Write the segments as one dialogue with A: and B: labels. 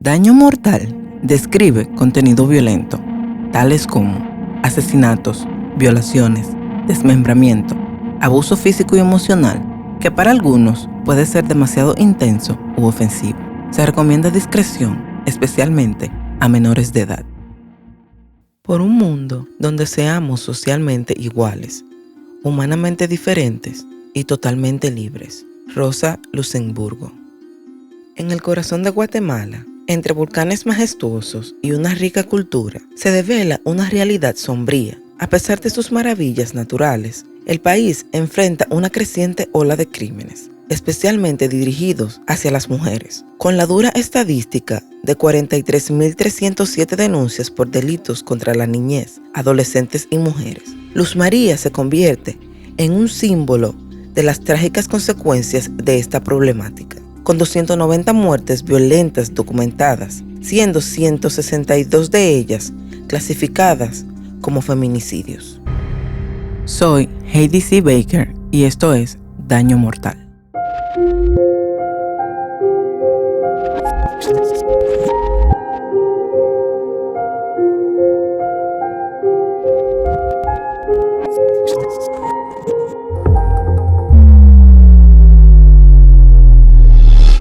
A: Daño Mortal describe contenido violento, tales como asesinatos, violaciones, desmembramiento, abuso físico y emocional, que para algunos puede ser demasiado intenso u ofensivo. Se recomienda discreción, especialmente a menores de edad. Por un mundo donde seamos socialmente iguales, humanamente diferentes y totalmente libres. Rosa Luxemburgo. En el corazón de Guatemala, entre volcanes majestuosos y una rica cultura, se devela una realidad sombría. A pesar de sus maravillas naturales, el país enfrenta una creciente ola de crímenes, especialmente dirigidos hacia las mujeres, con la dura estadística de 43.307 denuncias por delitos contra la niñez, adolescentes y mujeres. Luz María se convierte en un símbolo de las trágicas consecuencias de esta problemática, con 290 muertes violentas documentadas, siendo 162 de ellas clasificadas como feminicidios. Soy Heidi C. Baker y esto es Daño Mortal.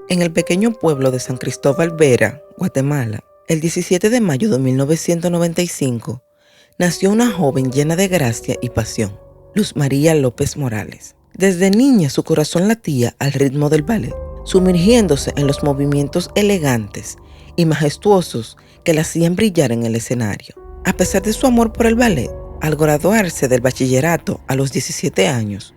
A: En el pequeño pueblo de San Cristóbal Vera, Guatemala, el 17 de mayo de 1995, nació una joven llena de gracia y pasión, Luz María López Morales. Desde niña su corazón latía al ritmo del ballet, sumergiéndose en los movimientos elegantes y majestuosos que la hacían brillar en el escenario. A pesar de su amor por el ballet, al graduarse del bachillerato a los 17 años,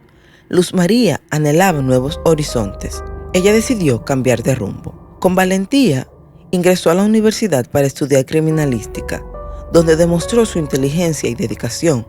A: Luz María anhelaba nuevos horizontes. Ella decidió cambiar de rumbo. Con valentía, ingresó a la universidad para estudiar criminalística, donde demostró su inteligencia y dedicación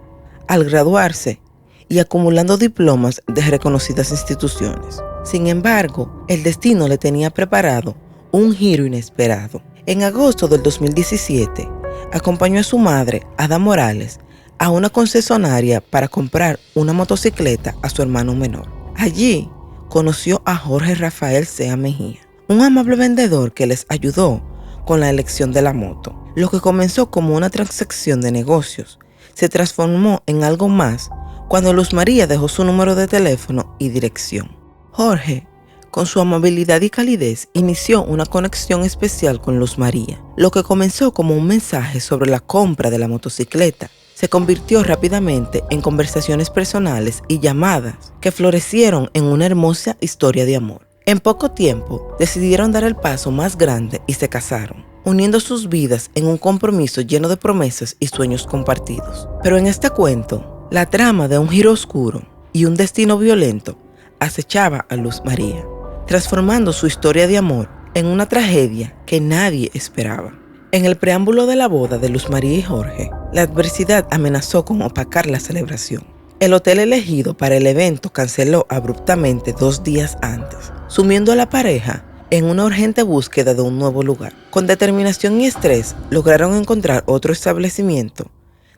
A: al graduarse y acumulando diplomas de reconocidas instituciones. Sin embargo, el destino le tenía preparado un giro inesperado. En agosto del 2017, acompañó a su madre, Ada Morales, a una concesionaria para comprar una motocicleta a su hermano menor. Allí, conoció a Jorge Rafael Sea Mejía, un amable vendedor que les ayudó con la elección de la moto. Lo que comenzó como una transacción de negocios se transformó en algo más cuando Luz María dejó su número de teléfono y dirección. Jorge, con su amabilidad y calidez, inició una conexión especial con Luz María. Lo que comenzó como un mensaje sobre la compra de la motocicleta se convirtió rápidamente en conversaciones personales y llamadas que florecieron en una hermosa historia de amor. En poco tiempo, decidieron dar el paso más grande y se casaron, uniendo sus vidas en un compromiso lleno de promesas y sueños compartidos. Pero en este cuento, la trama de un giro oscuro y un destino violento acechaba a Luz María, transformando su historia de amor en una tragedia que nadie esperaba. En el preámbulo de la boda de Luz María y Jorge, la adversidad amenazó con opacar la celebración. El hotel elegido para el evento canceló abruptamente 2 días antes, sumiendo a la pareja en una urgente búsqueda de un nuevo lugar. Con determinación y estrés, lograron encontrar otro establecimiento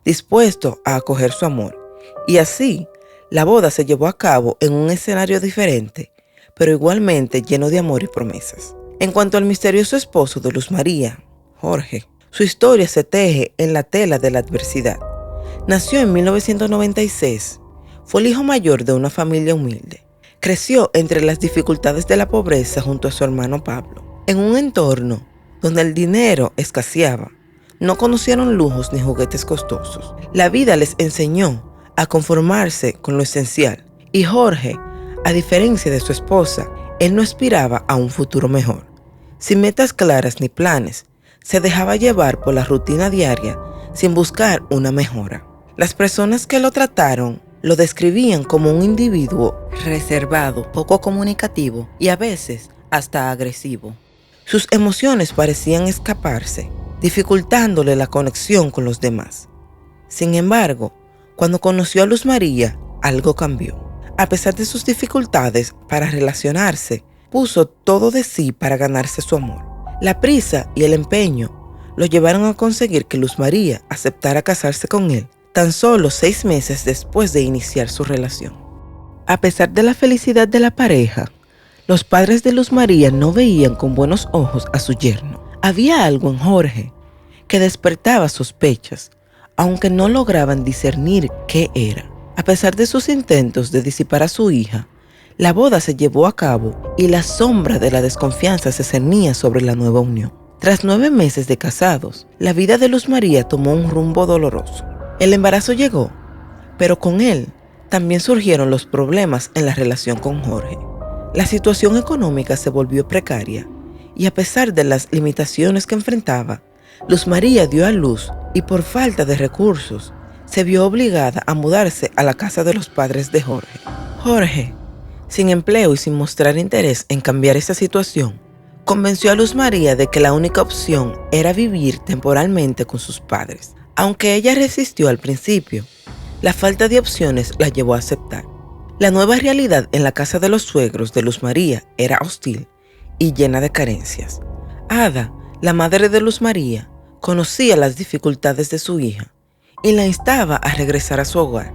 A: dispuesto a acoger su amor. Y así, la boda se llevó a cabo en un escenario diferente, pero igualmente lleno de amor y promesas. En cuanto al misterioso esposo de Luz María, Jorge, su historia se teje en la tela de la adversidad. Nació en 1996. Fue el hijo mayor de una familia humilde. Creció entre las dificultades de la pobreza junto a su hermano Pablo. En un entorno donde el dinero escaseaba, no conocieron lujos ni juguetes costosos. La vida les enseñó a conformarse con lo esencial. Y Jorge, a diferencia de su esposa, él no aspiraba a un futuro mejor. Sin metas claras ni planes, se dejaba llevar por la rutina diaria sin buscar una mejora. Las personas que lo trataron lo describían como un individuo reservado, poco comunicativo y a veces hasta agresivo. Sus emociones parecían escaparse, dificultándole la conexión con los demás. Sin embargo, cuando conoció a Luz María, algo cambió. A pesar de sus dificultades para relacionarse, puso todo de sí para ganarse su amor. La prisa y el empeño lo llevaron a conseguir que Luz María aceptara casarse con él tan solo 6 meses después de iniciar su relación. A pesar de la felicidad de la pareja, los padres de Luz María no veían con buenos ojos a su yerno. Había algo en Jorge que despertaba sospechas, aunque no lograban discernir qué era. A pesar de sus intentos de disipar a su hija, la boda se llevó a cabo y la sombra de la desconfianza se cernía sobre la nueva unión. Tras 9 meses de casados, la vida de Luz María tomó un rumbo doloroso. El embarazo llegó, pero con él también surgieron los problemas en la relación con Jorge. La situación económica se volvió precaria y a pesar de las limitaciones que enfrentaba, Luz María dio a luz y por falta de recursos se vio obligada a mudarse a la casa de los padres de Jorge. Jorge, sin empleo y sin mostrar interés en cambiar esa situación, convenció a Luz María de que la única opción era vivir temporalmente con sus padres. Aunque ella resistió al principio, la falta de opciones la llevó a aceptar. La nueva realidad en la casa de los suegros de Luz María era hostil y llena de carencias. Ada, la madre de Luz María, conocía las dificultades de su hija y la instaba a regresar a su hogar.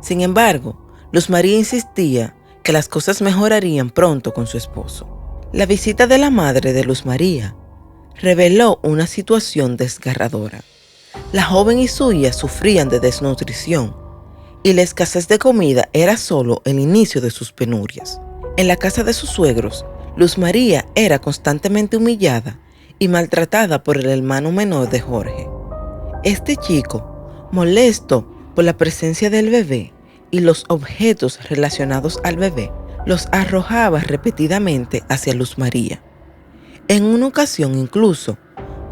A: Sin embargo, Luz María insistía que las cosas mejorarían pronto con su esposo. La visita de la madre de Luz María reveló una situación desgarradora. La joven y su hija sufrían de desnutrición y la escasez de comida era solo el inicio de sus penurias. En la casa de sus suegros, Luz María era constantemente humillada y maltratada por el hermano menor de Jorge. Este chico, molesto por la presencia del bebé y los objetos relacionados al bebé, los arrojaba repetidamente hacia Luz María. En una ocasión incluso,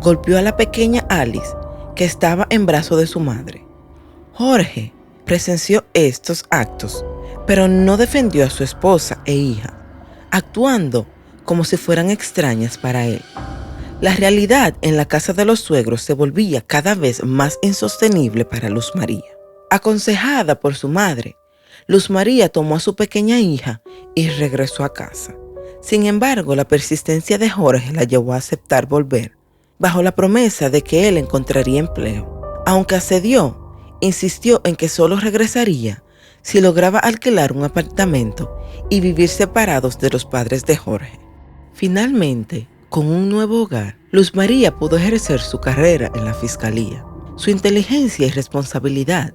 A: golpeó a la pequeña Alice, que estaba en brazos de su madre. Jorge presenció estos actos, pero no defendió a su esposa e hija, actuando como si fueran extrañas para él. La realidad en la casa de los suegros se volvía cada vez más insostenible para Luz María. Aconsejada por su madre, Luz María tomó a su pequeña hija y regresó a casa. Sin embargo, la persistencia de Jorge la llevó a aceptar volver, bajo la promesa de que él encontraría empleo. Aunque accedió, insistió en que solo regresaría si lograba alquilar un apartamento y vivir separados de los padres de Jorge. Finalmente, con un nuevo hogar, Luz María pudo ejercer su carrera en la fiscalía. Su inteligencia y responsabilidad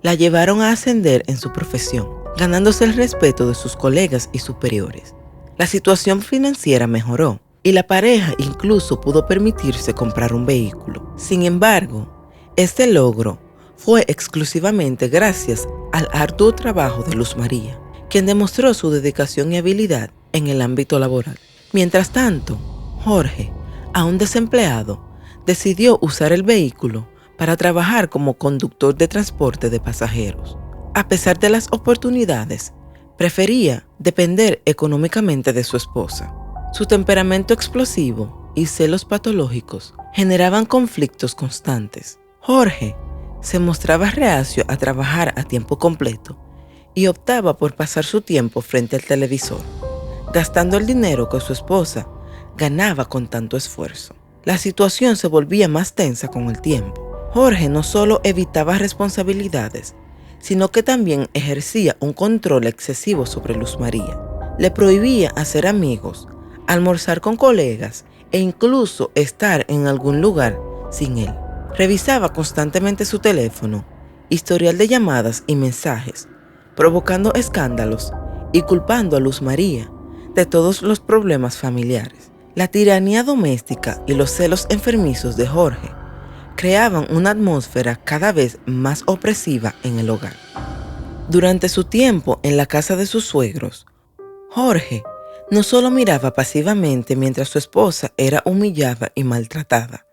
A: la llevaron a ascender en su profesión, ganándose el respeto de sus colegas y superiores. La situación financiera mejoró y la pareja incluso pudo permitirse comprar un vehículo. Sin embargo, este logro fue exclusivamente gracias al arduo trabajo de Luz María, quien demostró su dedicación y habilidad en el ámbito laboral. Mientras tanto, Jorge, aún desempleado, decidió usar el vehículo para trabajar como conductor de transporte de pasajeros. A pesar de las oportunidades, prefería depender económicamente de su esposa. Su temperamento explosivo y celos patológicos generaban conflictos constantes. Jorge se mostraba reacio a trabajar a tiempo completo y optaba por pasar su tiempo frente al televisor, gastando el dinero que su esposa ganaba con tanto esfuerzo. La situación se volvía más tensa con el tiempo. Jorge no solo evitaba responsabilidades, sino que también ejercía un control excesivo sobre Luz María. Le prohibía hacer amigos, almorzar con colegas e incluso estar en algún lugar sin él. Revisaba constantemente su teléfono, historial de llamadas y mensajes, provocando escándalos y culpando a Luz María de todos los problemas familiares. La tiranía doméstica y los celos enfermizos de Jorge creaban una atmósfera cada vez más opresiva en el hogar. Durante su tiempo en la casa de sus suegros, Jorge no solo miraba pasivamente mientras su esposa era humillada y maltratada,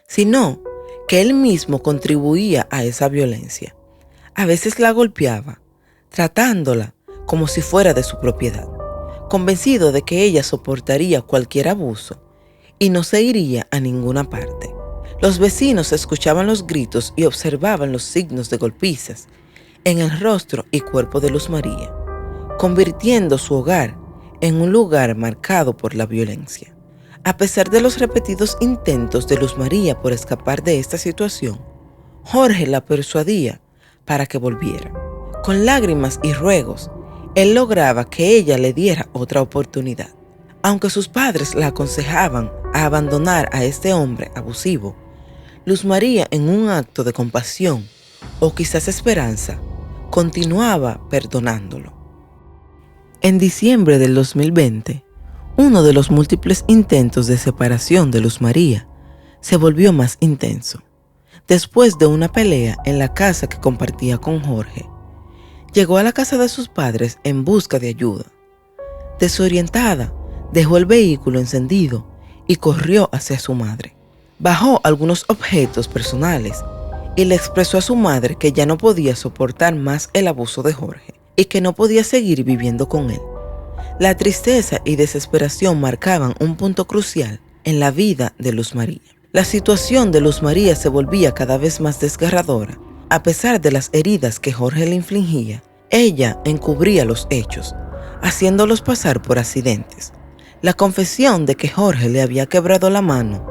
A: sino que él mismo contribuía a esa violencia. A veces la golpeaba, tratándola como si fuera de su propiedad, convencido de que ella soportaría cualquier abuso y no se iría a ninguna parte. Los vecinos escuchaban los gritos y observaban los signos de golpizas en el rostro y cuerpo de Luz María, convirtiendo su hogar en un lugar marcado por la violencia. A pesar de los repetidos intentos de Luz María por escapar de esta situación, Jorge la persuadía para que volviera. Con lágrimas y ruegos, él lograba que ella le diera otra oportunidad. Aunque sus padres la aconsejaban a abandonar a este hombre abusivo, Luz María, en un acto de compasión o quizás esperanza, continuaba perdonándolo. En diciembre del 2020, uno de los múltiples intentos de separación de Luz María se volvió más intenso. Después de una pelea en la casa que compartía con Jorge, llegó a la casa de sus padres en busca de ayuda. Desorientada, dejó el vehículo encendido y corrió hacia su madre. Bajó algunos objetos personales y le expresó a su madre que ya no podía soportar más el abuso de Jorge y que no podía seguir viviendo con él. La tristeza y desesperación marcaban un punto crucial en la vida de Luz María. La situación de Luz María se volvía cada vez más desgarradora. A pesar de las heridas que Jorge le infligía, ella encubría los hechos, haciéndolos pasar por accidentes. La confesión de que Jorge le había quebrado la mano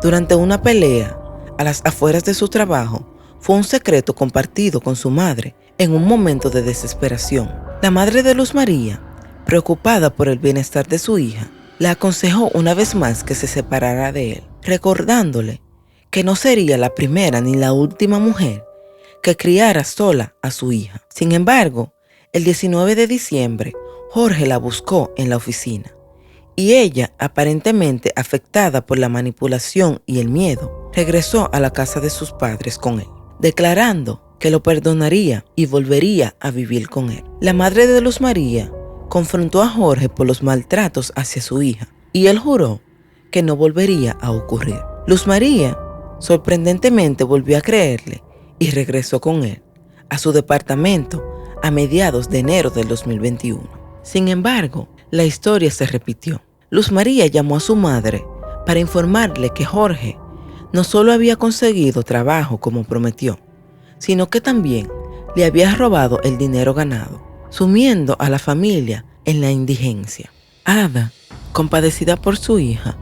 A: durante una pelea a las afueras de su trabajo fue un secreto compartido con su madre en un momento de desesperación. La madre de Luz María, preocupada por el bienestar de su hija, le aconsejó una vez más que se separara de él, recordándole que no sería la primera ni la última mujer que criara sola a su hija. Sin embargo, el 19 de diciembre, Jorge la buscó en la oficina y ella, aparentemente afectada por la manipulación y el miedo, regresó a la casa de sus padres con él, declarando que lo perdonaría y volvería a vivir con él. La madre de Luz María confrontó a Jorge por los maltratos hacia su hija y él juró que no volvería a ocurrir. Luz María, sorprendentemente, volvió a creerle y regresó con él a su departamento a mediados de enero del 2021. Sin embargo, la historia se repitió. Luz María llamó a su madre para informarle que Jorge no solo había conseguido trabajo como prometió, sino que también le había robado el dinero ganado, sumiendo a la familia en la indigencia. Ada, compadecida por su hija,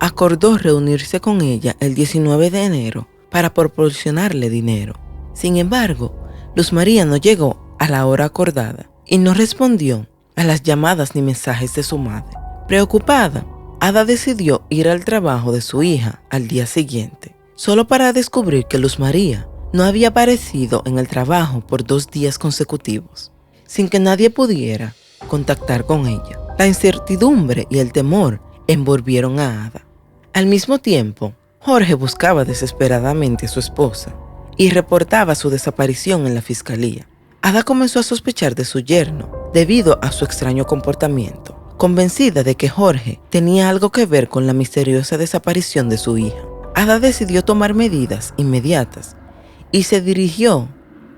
A: acordó reunirse con ella el 19 de enero para proporcionarle dinero. Sin embargo, Luz María no llegó a la hora acordada y no respondió a las llamadas ni mensajes de su madre. Preocupada, Ada decidió ir al trabajo de su hija al día siguiente, solo para descubrir que Luz María no había aparecido en el trabajo por 2 días consecutivos, sin que nadie pudiera contactar con ella. La incertidumbre y el temor envolvieron a Ada. Al mismo tiempo, Jorge buscaba desesperadamente a su esposa y reportaba su desaparición en la fiscalía. Ada comenzó a sospechar de su yerno debido a su extraño comportamiento, convencida de que Jorge tenía algo que ver con la misteriosa desaparición de su hija. Ada decidió tomar medidas inmediatas y se dirigió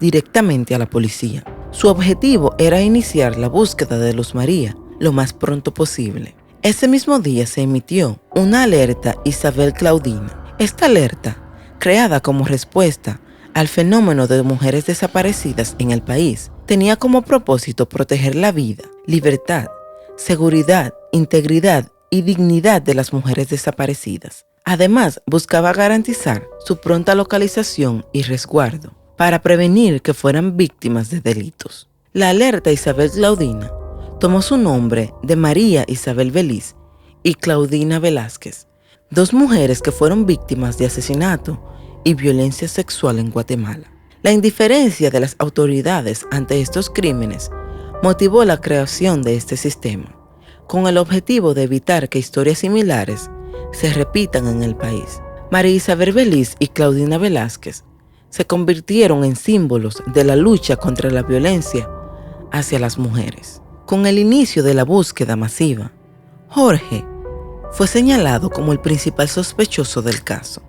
A: directamente a la policía. Su objetivo era iniciar la búsqueda de Luz María lo más pronto posible. Ese mismo día se emitió una alerta Isabel Claudina. Esta alerta, creada como respuesta al fenómeno de mujeres desaparecidas en el país, tenía como propósito proteger la vida, libertad, seguridad, integridad y dignidad de las mujeres desaparecidas. Además, buscaba garantizar su pronta localización y resguardo para prevenir que fueran víctimas de delitos. La alerta Isabel Claudina tomó su nombre de María Isabel Beliz y Claudina Velázquez, 2 mujeres que fueron víctimas de asesinato y violencia sexual en Guatemala. La indiferencia de las autoridades ante estos crímenes motivó la creación de este sistema, con el objetivo de evitar que historias similares se repitan en el país. María Isabel Beliz y Claudina Velázquez se convirtieron en símbolos de la lucha contra la violencia hacia las mujeres. Con el inicio de la búsqueda masiva, Jorge fue señalado como el principal sospechoso del caso,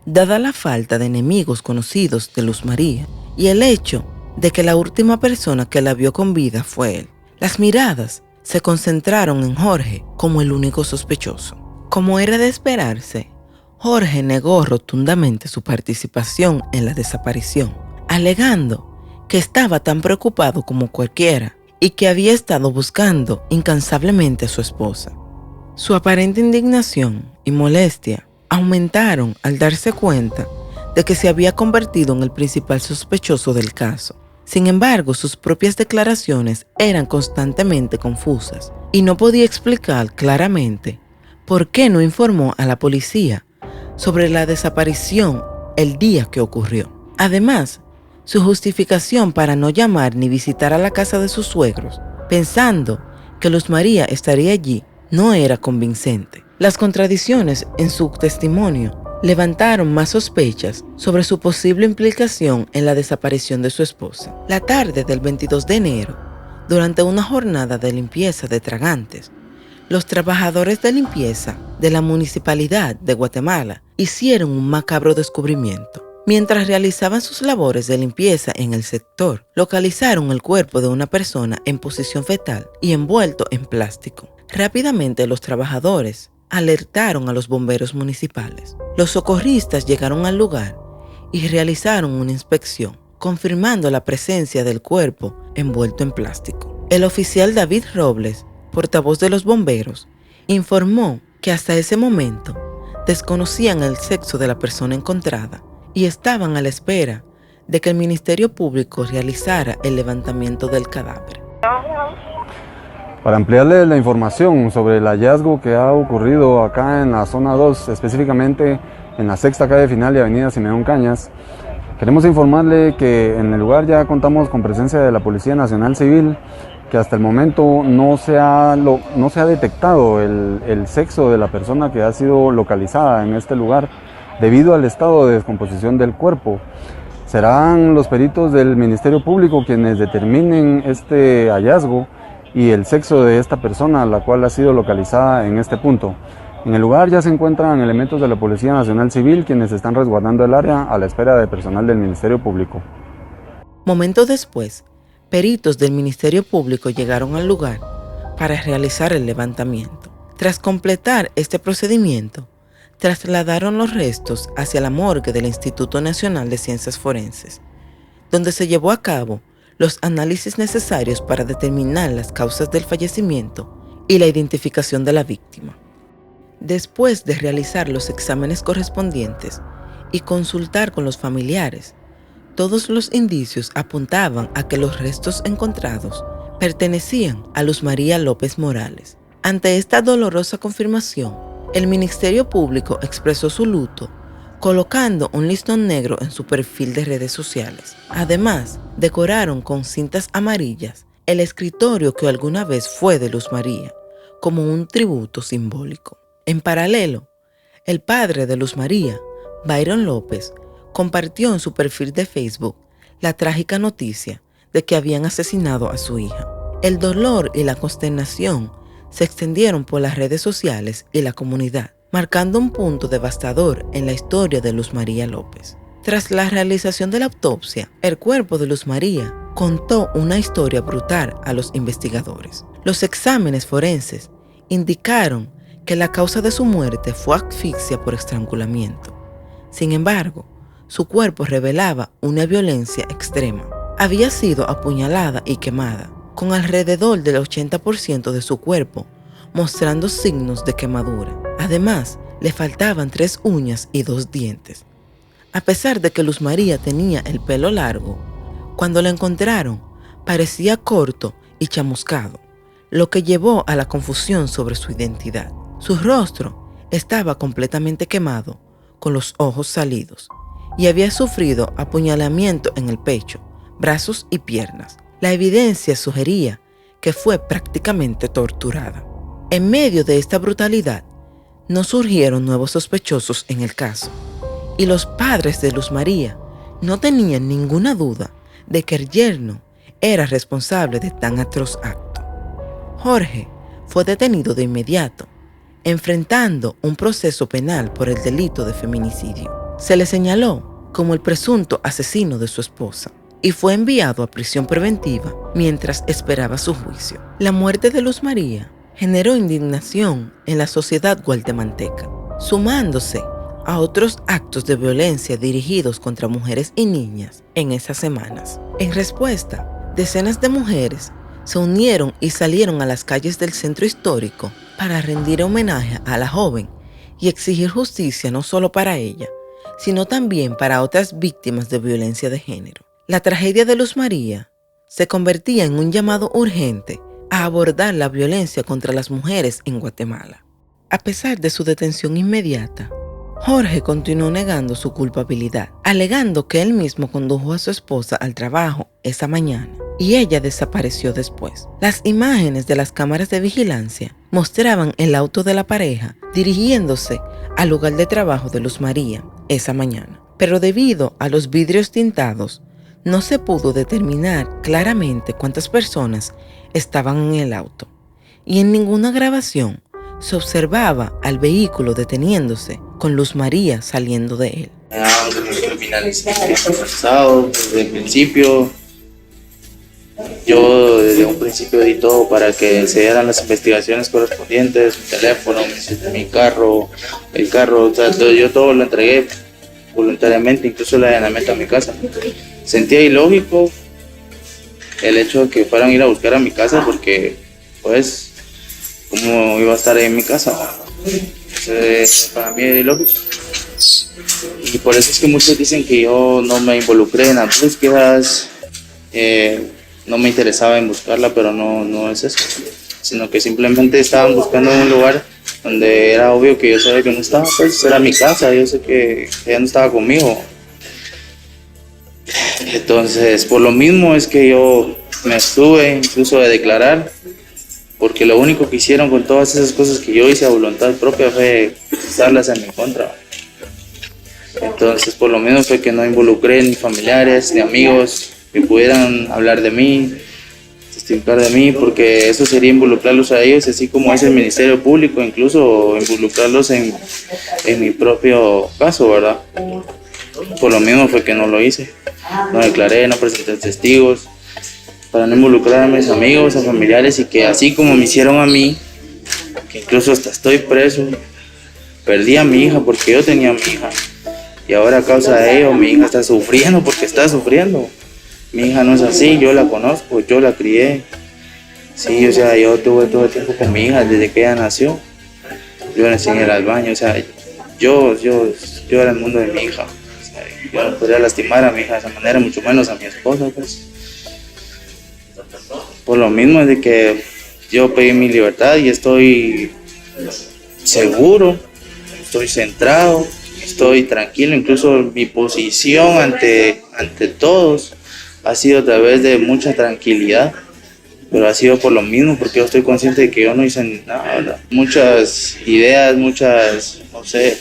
A: dada la falta de enemigos conocidos de Luz María y el hecho de que la última persona que la vio con vida fue él. Las miradas se concentraron en Jorge como el único sospechoso. Como era de esperarse, Jorge negó rotundamente su participación en la desaparición, alegando que estaba tan preocupado como cualquiera y que había estado buscando incansablemente a su esposa. Su aparente indignación y molestia aumentaron al darse cuenta de que se había convertido en el principal sospechoso del caso. Sin embargo, sus propias declaraciones eran constantemente confusas y no podía explicar claramente por qué no informó a la policía sobre la desaparición el día que ocurrió. Además, su justificación para no llamar ni visitar a la casa de sus suegros, pensando que Luz María estaría allí, no era convincente. Las contradicciones en su testimonio levantaron más sospechas sobre su posible implicación en la desaparición de su esposa. La tarde del 22 de enero, durante una jornada de limpieza de tragantes, los trabajadores de limpieza de la Municipalidad de Guatemala hicieron un macabro descubrimiento. Mientras realizaban sus labores de limpieza en el sector, localizaron el cuerpo de una persona en posición fetal y envuelto en plástico. Rápidamente los trabajadores alertaron a los bomberos municipales. Los socorristas llegaron al lugar y realizaron una inspección, confirmando la presencia del cuerpo envuelto en plástico. El oficial David Robles, portavoz de los bomberos, informó que hasta ese momento desconocían el sexo de la persona encontrada y estaban a la espera de que el Ministerio Público realizara el levantamiento del cadáver.
B: Para ampliarle la información sobre el hallazgo que ha ocurrido acá en la zona 2, específicamente en la sexta calle final y avenida Simeón Cañas, queremos informarle que en el lugar ya contamos con presencia de la Policía Nacional Civil, que hasta el momento no se ha detectado el sexo de la persona que ha sido localizada en este lugar debido al estado de descomposición del cuerpo. Serán los peritos del Ministerio Público quienes determinen este hallazgo y el sexo de esta persona, la cual ha sido localizada en este punto. En el lugar ya se encuentran elementos de la Policía Nacional Civil quienes están resguardando el área a la espera de personal del Ministerio Público.
A: Momentos después, peritos del Ministerio Público llegaron al lugar para realizar el levantamiento. Tras completar este procedimiento, trasladaron los restos hacia la morgue del Instituto Nacional de Ciencias Forenses, donde se llevó a cabo los análisis necesarios para determinar las causas del fallecimiento y la identificación de la víctima. Después de realizar los exámenes correspondientes y consultar con los familiares, todos los indicios apuntaban a que los restos encontrados pertenecían a Luz María López Morales. Ante esta dolorosa confirmación, el Ministerio Público expresó su luto colocando un listón negro en su perfil de redes sociales. Además, decoraron con cintas amarillas el escritorio que alguna vez fue de Luz María, como un tributo simbólico. En paralelo, el padre de Luz María, Byron López, compartió en su perfil de Facebook la trágica noticia de que habían asesinado a su hija. El dolor y la consternación se extendieron por las redes sociales y la comunidad, marcando un punto devastador en la historia de Luz María López. Tras la realización de la autopsia, el cuerpo de Luz María contó una historia brutal a los investigadores. Los exámenes forenses indicaron que la causa de su muerte fue asfixia por estrangulamiento. Sin embargo, su cuerpo revelaba una violencia extrema. Había sido apuñalada y quemada, con alrededor del 80% de su cuerpo mostrando signos de quemadura. Además, le faltaban 3 uñas y 2 dientes. A pesar de que Luz María tenía el pelo largo, cuando la encontraron, parecía corto y chamuscado, lo que llevó a la confusión sobre su identidad. Su rostro estaba completamente quemado, con los ojos salidos, y había sufrido apuñalamiento en el pecho, brazos y piernas. La evidencia sugería que fue prácticamente torturada. En medio de esta brutalidad, no surgieron nuevos sospechosos en el caso, y los padres de Luz María no tenían ninguna duda de que el yerno era responsable de tan atroz acto. Jorge fue detenido de inmediato, enfrentando un proceso penal por el delito de feminicidio. Se le señaló como el presunto asesino de su esposa y fue enviado a prisión preventiva mientras esperaba su juicio. La muerte de Luz María generó indignación en la sociedad guatemalteca, sumándose a otros actos de violencia dirigidos contra mujeres y niñas en esas semanas. En respuesta, decenas de mujeres se unieron y salieron a las calles del centro histórico para rendir homenaje a la joven y exigir justicia no solo para ella, sino también para otras víctimas de violencia de género. La tragedia de Luz María se convertía en un llamado urgente a abordar la violencia contra las mujeres en Guatemala. A pesar de su detención inmediata, Jorge continuó negando su culpabilidad, alegando que él mismo condujo a su esposa al trabajo esa mañana y ella desapareció después. Las imágenes de las cámaras de vigilancia mostraban el auto de la pareja dirigiéndose al lugar de trabajo de Luz María esa mañana, pero debido a los vidrios tintados, no se pudo determinar claramente cuántas personas estaban en el auto y en ninguna grabación se observaba al vehículo deteniéndose con Luz María saliendo de él.
C: Criminalizado desde el principio. Yo desde un principio di todo para que se dieran las investigaciones correspondientes, mi teléfono, mi carro, el carro, o sea, yo todo lo entregué voluntariamente, incluso el allanamiento a mi casa. Sentía ilógico el hecho de que fueran a ir a buscar a mi casa porque, pues, ¿cómo iba a estar ahí en mi casa? Entonces, para mí era ilógico. Y por eso es que muchos dicen que yo no me involucré en las búsquedas, no me interesaba en buscarla, pero no es eso, sino que simplemente estaban buscando un lugar donde era obvio que yo sabía que no estaba, pues era mi casa, yo sé que ella no estaba conmigo. Entonces, por lo mismo es que yo me abstuve incluso de declarar, porque lo único que hicieron con todas esas cosas que yo hice a voluntad propia fue usarlas en mi contra. Entonces, por lo mismo fue que no involucré ni familiares ni amigos que pudieran hablar de mí, testificar de mí, porque eso sería involucrarlos a ellos, así como es el Ministerio Público, incluso involucrarlos en mi propio caso, ¿verdad? Por lo mismo fue que no lo hice, no declaré, no presenté testigos, para no involucrar a mis amigos, a familiares, y que así como me hicieron a mí, que incluso hasta estoy preso, perdí a mi hija porque yo tenía a mi hija, y ahora a causa de ello mi hija está sufriendo porque está sufriendo. Mi hija no es así, yo la conozco, yo la crié. Sí, o sea, yo tuve todo el tiempo con mi hija desde que ella nació. Yo la enseñé al baño, o sea, yo era el mundo de mi hija. O sea, yo no podría lastimar a mi hija de esa manera, mucho menos a mi esposa, pues. Por lo mismo es de que yo pedí mi libertad y estoy seguro, estoy centrado, estoy tranquilo, incluso mi posición ante todos ha sido a través de mucha tranquilidad, pero ha sido por lo mismo, porque yo estoy consciente de que yo no hice nada. Muchas ideas, no sé,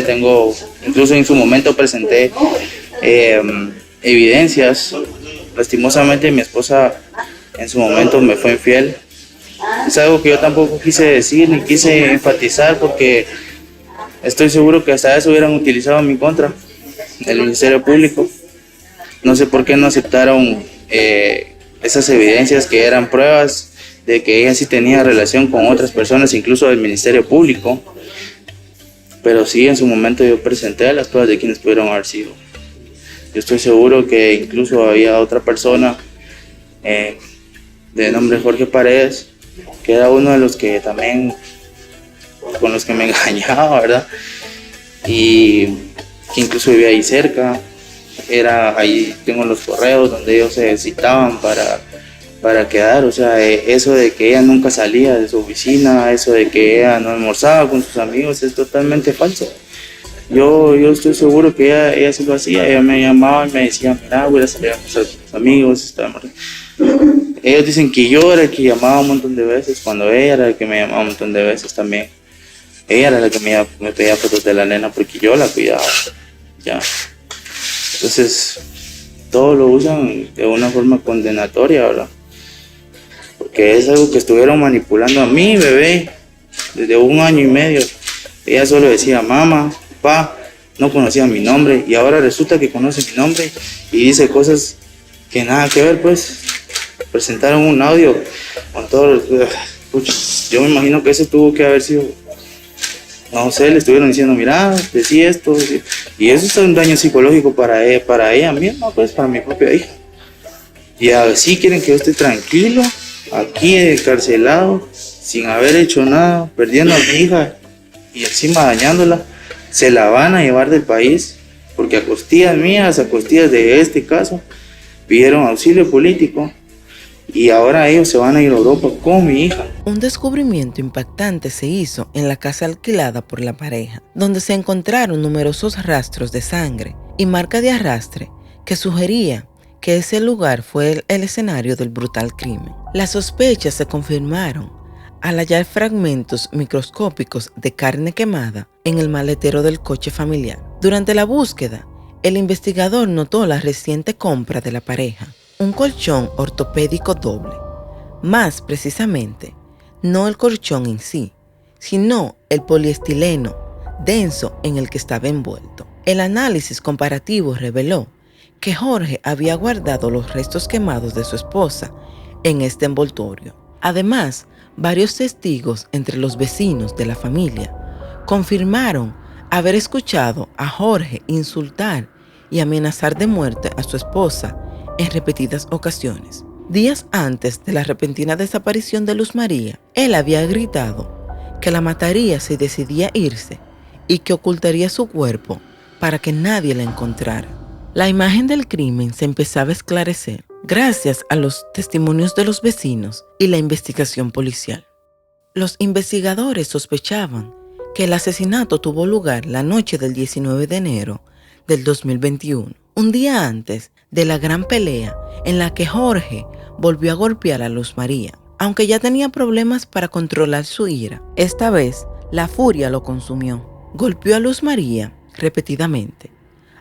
C: tengo, incluso en su momento presenté evidencias. Lastimosamente mi esposa en su momento me fue infiel. Es algo que yo tampoco quise decir ni quise enfatizar, porque estoy seguro que hasta eso hubieran utilizado en mi contra, el Ministerio Público. No sé por qué no aceptaron esas evidencias que eran pruebas de que ella sí tenía relación con otras personas, incluso del Ministerio Público. Pero sí, en su momento yo presenté las pruebas de quienes pudieron haber sido. Yo estoy seguro que incluso había otra persona de nombre Jorge Paredes, que era uno de los que también, con los que me engañaba, ¿verdad? Y que incluso vivía ahí cerca. Ahí tengo los correos donde ellos se citaban para quedar, o sea, eso de que ella nunca salía de su oficina, eso de que ella no almorzaba con sus amigos, es totalmente falso. Yo estoy seguro que ella sí lo hacía. Ella me llamaba y me decía, mira, voy a salir a almorzar con mis amigos. Ellos dicen que yo era el que llamaba un montón de veces, cuando ella era el que me llamaba un montón de veces también. Ella era la que me pedía fotos de la nena porque yo la cuidaba, ya. Entonces, todo lo usan de una forma condenatoria, ¿verdad? Porque es algo que estuvieron manipulando a mi bebé desde 1 año y medio. Ella solo decía mamá, papá, no conocía mi nombre, y ahora resulta que conoce mi nombre y dice cosas que nada que ver, pues. Presentaron un audio con todos los... Yo me imagino que eso tuvo que haber sido... No sé, le estuvieron diciendo, mira, decí esto, y eso es un daño psicológico para ella misma, pues, para mi propia hija. Y así quieren que yo esté tranquilo, aquí encarcelado, sin haber hecho nada, perdiendo a mi hija y encima dañándola. Se la van a llevar del país porque a costillas mías, a costillas de este caso, pidieron auxilio político y ahora ellos se van a ir a Europa con mi hija.
A: Un descubrimiento impactante se hizo en la casa alquilada por la pareja, donde se encontraron numerosos rastros de sangre y marca de arrastre que sugería que ese lugar fue el escenario del brutal crimen. Las sospechas se confirmaron al hallar fragmentos microscópicos de carne quemada en el maletero del coche familiar. Durante la búsqueda, el investigador notó la reciente compra de la pareja, un colchón ortopédico doble. Más precisamente, no el colchón en sí, sino el poliestileno denso en el que estaba envuelto. El análisis comparativo reveló que Jorge había guardado los restos quemados de su esposa en este envoltorio. Además, varios testigos entre los vecinos de la familia confirmaron haber escuchado a Jorge insultar y amenazar de muerte a su esposa en repetidas ocasiones. Días antes de la repentina desaparición de Luz María, él había gritado que la mataría si decidía irse y que ocultaría su cuerpo para que nadie la encontrara. La imagen del crimen se empezaba a esclarecer gracias a los testimonios de los vecinos y la investigación policial. Los investigadores sospechaban que el asesinato tuvo lugar la noche del 19 de enero del 2021, un día antes de la gran pelea en la que Jorge volvió a golpear a Luz María. Aunque ya tenía problemas para controlar su ira, esta vez la furia lo consumió. Golpeó a Luz María repetidamente,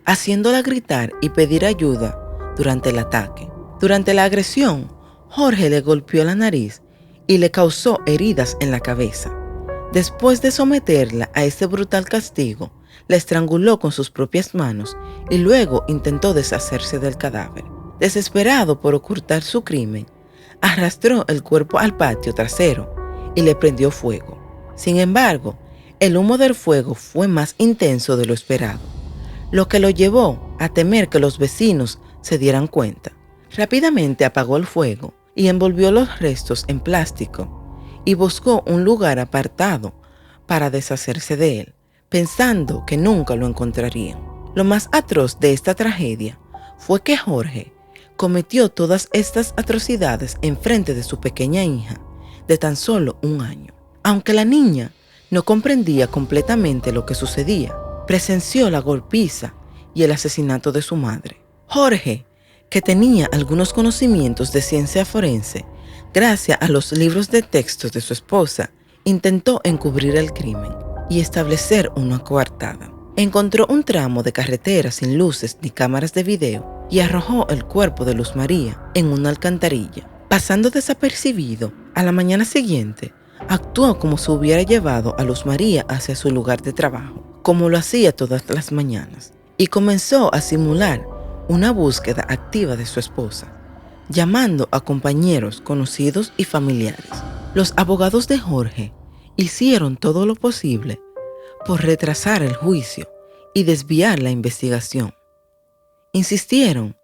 A: haciéndola gritar y pedir ayuda durante el ataque. Durante la agresión, Jorge le golpeó la nariz y le causó heridas en la cabeza. Después de someterla a ese brutal castigo, la estranguló con sus propias manos y luego intentó deshacerse del cadáver. Desesperado por ocultar su crimen, arrastró el cuerpo al patio trasero y le prendió fuego. Sin embargo, el humo del fuego fue más intenso de lo esperado, lo que lo llevó a temer que los vecinos se dieran cuenta. Rápidamente apagó el fuego y envolvió los restos en plástico y buscó un lugar apartado para deshacerse de él, pensando que nunca lo encontrarían. Lo más atroz de esta tragedia fue que Jorge cometió todas estas atrocidades en frente de su pequeña hija de tan solo 1 año. Aunque la niña no comprendía completamente lo que sucedía, presenció la golpiza y el asesinato de su madre. Jorge, que tenía algunos conocimientos de ciencia forense, gracias a los libros de textos de su esposa, intentó encubrir el crimen y establecer una coartada. Encontró un tramo de carretera sin luces ni cámaras de video y arrojó el cuerpo de Luz María en una alcantarilla. Pasando desapercibido, a la mañana siguiente, actuó como si hubiera llevado a Luz María hacia su lugar de trabajo, como lo hacía todas las mañanas, y comenzó a simular una búsqueda activa de su esposa, llamando a compañeros, conocidos y familiares. Los abogados de Jorge hicieron todo lo posible por retrasar el juicio y desviar la investigación. Insistieron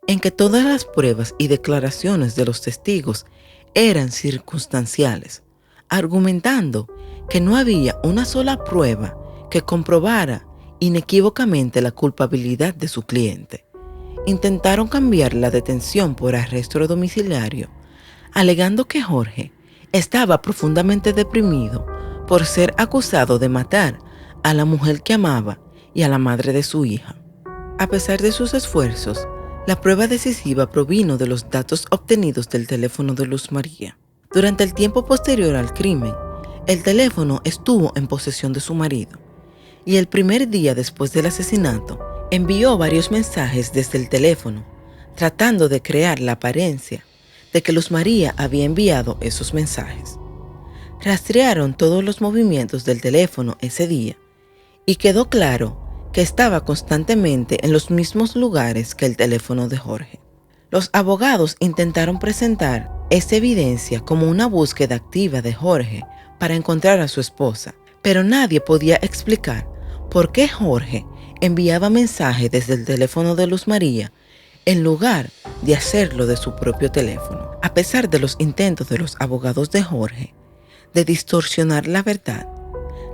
A: en que todas las pruebas y declaraciones de los testigos eran circunstanciales, argumentando que no había una sola prueba que comprobara inequívocamente la culpabilidad de su cliente. Intentaron cambiar la detención por arresto domiciliario, alegando que Jorge estaba profundamente deprimido por ser acusado de matar a la mujer que amaba y a la madre de su hija. A pesar de sus esfuerzos, la prueba decisiva provino de los datos obtenidos del teléfono de Luz María. Durante el tiempo posterior al crimen, el teléfono estuvo en posesión de su marido, y el primer día después del asesinato, envió varios mensajes desde el teléfono, tratando de crear la apariencia de que Luz María había enviado esos mensajes. Rastrearon todos los movimientos del teléfono ese día y quedó claro que estaba constantemente en los mismos lugares que el teléfono de Jorge. Los abogados intentaron presentar esta evidencia como una búsqueda activa de Jorge para encontrar a su esposa, pero nadie podía explicar por qué Jorge enviaba mensajes desde el teléfono de Luz María en lugar de hacerlo de su propio teléfono. A pesar de los intentos de los abogados de Jorge de distorsionar la verdad,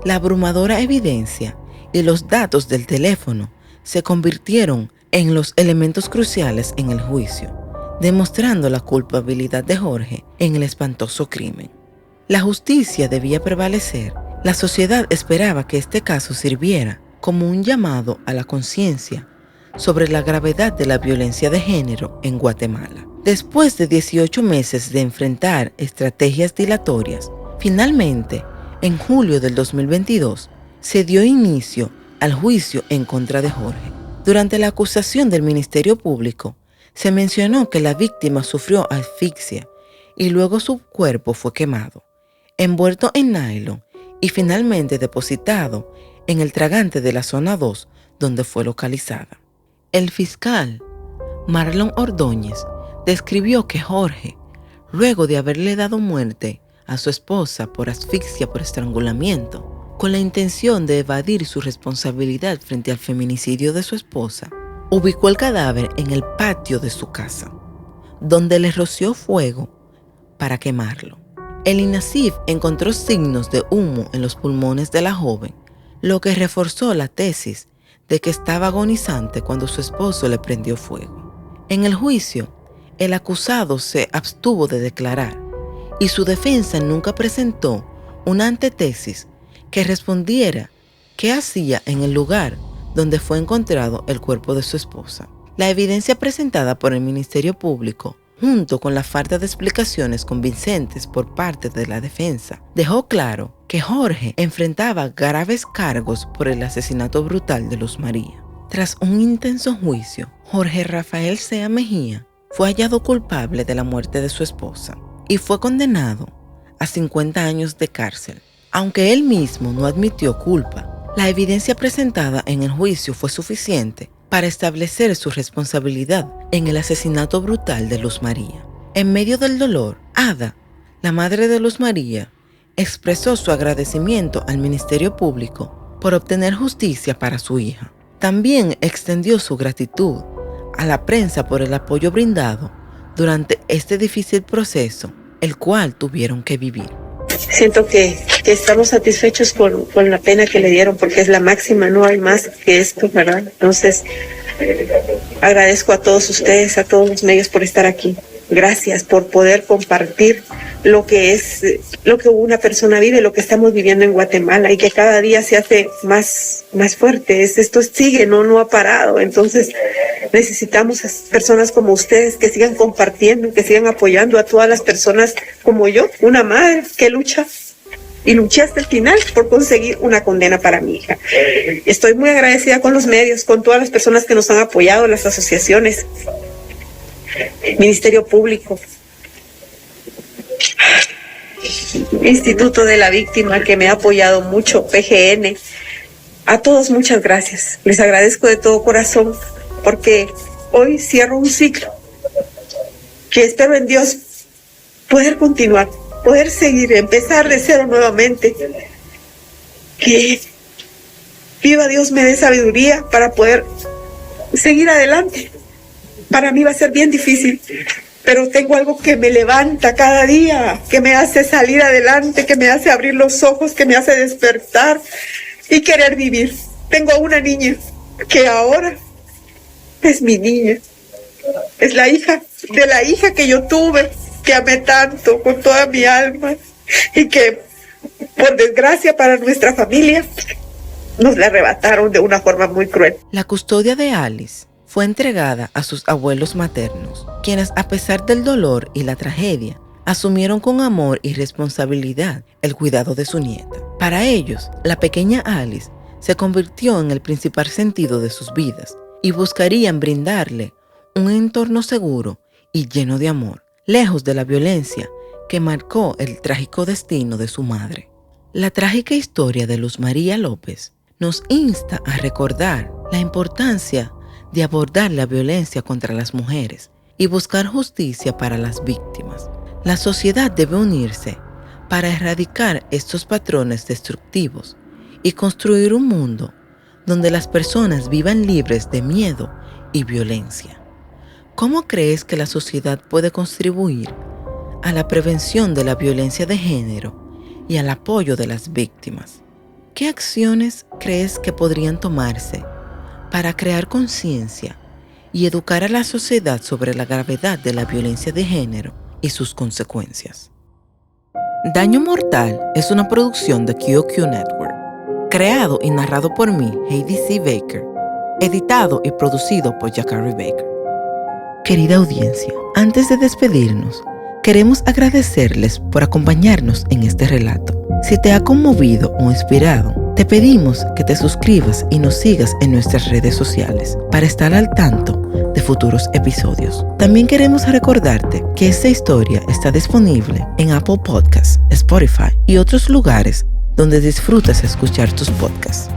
A: la abrumadora evidencia y los datos del teléfono se convirtieron en los elementos cruciales en el juicio, demostrando la culpabilidad de Jorge en el espantoso crimen. La justicia debía prevalecer. La sociedad esperaba que este caso sirviera como un llamado a la conciencia sobre la gravedad de la violencia de género en Guatemala. Después de 18 meses de enfrentar estrategias dilatorias, finalmente, en julio del 2022, se dio inicio al juicio en contra de Jorge. Durante la acusación del Ministerio Público, se mencionó que la víctima sufrió asfixia y luego su cuerpo fue quemado, envuelto en nylon y finalmente depositado en el tragante de la zona 2 donde fue localizada. El fiscal Marlon Ordóñez describió que Jorge, luego de haberle dado muerte a su esposa por asfixia por estrangulamiento, con la intención de evadir su responsabilidad frente al feminicidio de su esposa, ubicó el cadáver en el patio de su casa, donde le roció fuego para quemarlo. El INASIF encontró signos de humo en los pulmones de la joven, lo que reforzó la tesis de que estaba agonizante cuando su esposo le prendió fuego. En el juicio, el acusado se abstuvo de declarar y su defensa nunca presentó una antetesis que respondiera qué hacía en el lugar donde fue encontrado el cuerpo de su esposa. La evidencia presentada por el Ministerio Público, junto con la falta de explicaciones convincentes por parte de la defensa, dejó claro que Jorge enfrentaba graves cargos por el asesinato brutal de Luz María. Tras un intenso juicio, Jorge Rafael Sea Mejía fue hallado culpable de la muerte de su esposa y fue condenado a 50 años de cárcel. Aunque él mismo no admitió culpa, la evidencia presentada en el juicio fue suficiente para establecer su responsabilidad en el asesinato brutal de Luz María. En medio del dolor, Ada, la madre de Luz María, expresó su agradecimiento al Ministerio Público por obtener justicia para su hija. También extendió su gratitud a la prensa por el apoyo brindado durante este difícil proceso, el cual tuvieron que vivir.
D: Siento que estamos satisfechos con la pena que le dieron, porque es la máxima, no hay más que esto, ¿verdad? Entonces, agradezco a todos ustedes, a todos los medios por estar aquí. Gracias por poder compartir lo que una persona vive, lo que estamos viviendo en Guatemala, y que cada día se hace más fuerte. Esto sigue, no ha parado. Entonces, necesitamos a personas como ustedes que sigan compartiendo, que sigan apoyando a todas las personas como yo, una madre que lucha y luché hasta el final por conseguir una condena para mi hija. Estoy muy agradecida con los medios, con todas las personas que nos han apoyado, las asociaciones, Ministerio Público, Instituto de la Víctima, que me ha apoyado mucho, PGN. A todos muchas gracias. Les agradezco de todo corazón, porque hoy cierro un ciclo que espero en Dios poder continuar, poder seguir, empezar de cero nuevamente. Que viva Dios me dé sabiduría para poder seguir adelante. Para mí va a ser bien difícil, pero tengo algo que me levanta cada día, que me hace salir adelante, que me hace abrir los ojos, que me hace despertar y querer vivir. Tengo a una niña que ahora es mi niña. Es la hija de la hija que yo tuve, que amé tanto con toda mi alma, y que, por desgracia para nuestra familia, nos la arrebataron de una forma muy cruel.
A: La custodia de Alice fue entregada a sus abuelos maternos, quienes, a pesar del dolor y la tragedia, asumieron con amor y responsabilidad el cuidado de su nieta. Para ellos, la pequeña Alice se convirtió en el principal sentido de sus vidas y buscarían brindarle un entorno seguro y lleno de amor, lejos de la violencia que marcó el trágico destino de su madre. La trágica historia de Luz María López nos insta a recordar la importancia de abordar la violencia contra las mujeres y buscar justicia para las víctimas. La sociedad debe unirse para erradicar estos patrones destructivos y construir un mundo donde las personas vivan libres de miedo y violencia. ¿Cómo crees que la sociedad puede contribuir a la prevención de la violencia de género y al apoyo de las víctimas? ¿Qué acciones crees que podrían tomarse para crear conciencia y educar a la sociedad sobre la gravedad de la violencia de género y sus consecuencias. Daño Mortal es una producción de QOQ Network, creado y narrado por mí, Heidi C. Baker, editado y producido por Jacari Baker. Querida audiencia, antes de despedirnos, queremos agradecerles por acompañarnos en este relato. Si te ha conmovido o inspirado, te pedimos que te suscribas y nos sigas en nuestras redes sociales para estar al tanto de futuros episodios. También queremos recordarte que esta historia está disponible en Apple Podcasts, Spotify y otros lugares donde disfrutas escuchar tus podcasts.